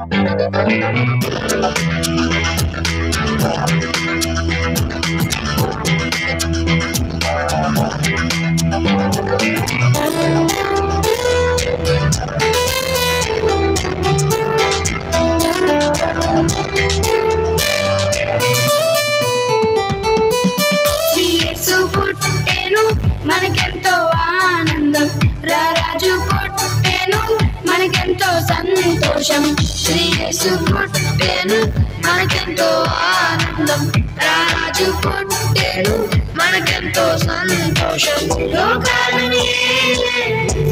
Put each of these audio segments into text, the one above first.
యేసు పుట్టెను మనకెంతో ఆనందం, రారాజు పుట్టెను మనకెంతో సంతోషం. శ్రీ యేసు పుట్టెను మనకెంతో ఆనందం, రారాజు పుట్టెను మనకెంతో సంతోషం. లోకాలని ఏలే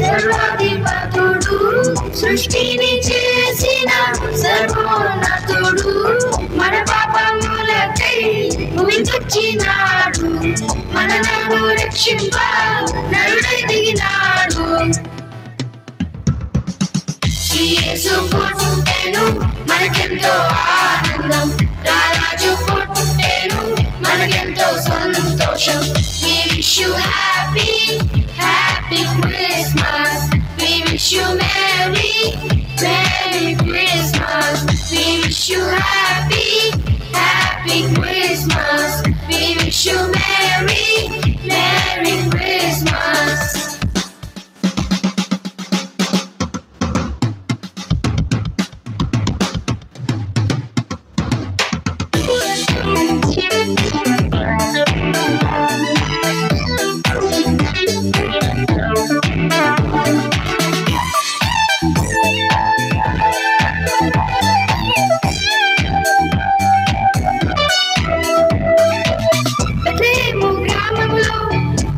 సర్వాధిపతుడు, సృష్టిని చేసిన సర్వోన్నతుడు, మన పాపములకై భూమికొచ్చినాడు, మనలను రక్షింప నరుడై దిగినాడు. శ్రీ యేసు పుట్టెను మనకెంతో ఆనందం, రారాజు పుట్టెను మనకెంతో సంతోషం. We wish you happy, happy Christmas. We wish you merry, merry Christmas. We wish you happy, happy Christmas. We wish you merry, merry Christmas.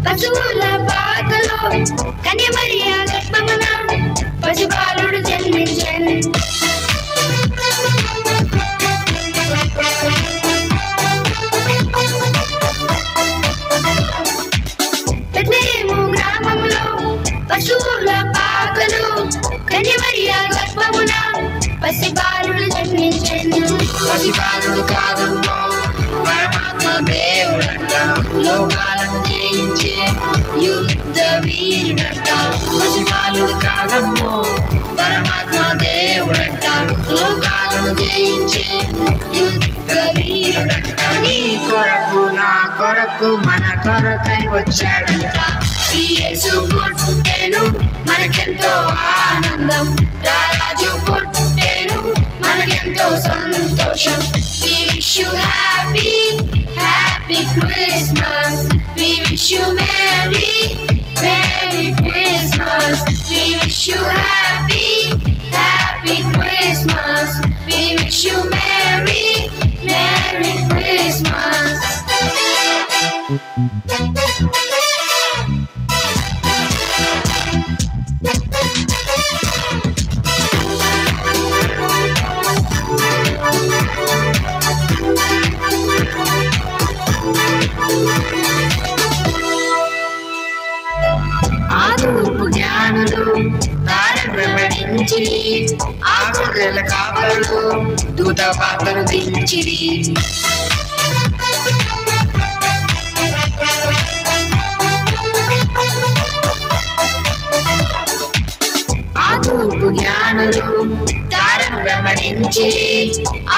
పశువుల పాకలో కన్యమరియ గర్భమున పశుబాలుడు జన్మించెను. బెత్లెహేము గ్రామములో పశువుల పాకలో కన్యమరియ గర్భమున పసిబాలుడు జన్మించెను. పసిబాలుడు కాదమ్మో పరమాత్మ దేవుడంట, లోకాలను జయించే యుద్ధ వీరుడంట. పసిబాలుడు కాదమ్మో పరమాత్మ దేవుడంట, లోకాలను జయించే యుద్ధ వీరుడంట. నీ కొరకు నా కొరకు మన కొరకై వచ్చాడంట. శ్రీ యేసు పుట్టెను మనకెంతో ఆనందం, రారాజు పుట్టెను మనకెంతో సంతోషం. We wish you happy, happy Christmas. We wish you merry, merry Christmas. We wish you happy, happy Christmas. We wish you merry, merry Christmas. ఆదూపు జ్ఞానులు దారిని వెంబడించిరి, ఆ గొర్రెల కాపరులు దూత పాత్రను దించిరి. ఆదూపు జ్ఞానులు దారిని వెంబడించి,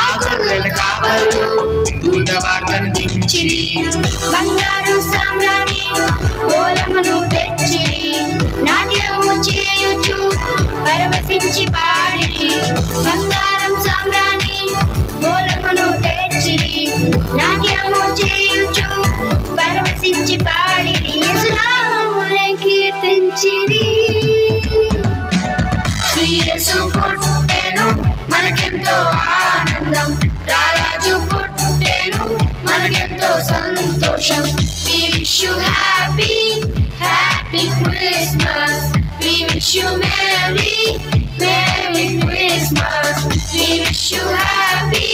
ఆ గొర్రెల కాపరులు దూత పాత్రను దించిరి. బంగారు సామ్రాణి ఓలమును తెచ్చిరి, నాట్యము చేయుచు పరవశించి పాడిరి. బంగారం సామ్రాణి ఓలమును తెచ్చిరి, నాట్యము చేయుచు పరవశించి పాడిరి. యేసునామమునే కీర్తించిరి. శ్రీ యేసు పుట్టెను మనకెంతో ఆనందం, రారాజు పుట్టెను మనకెంతో సంతోషం. We wish you happy, happy Christmas. We wish you merry, merry Christmas. We wish you happy,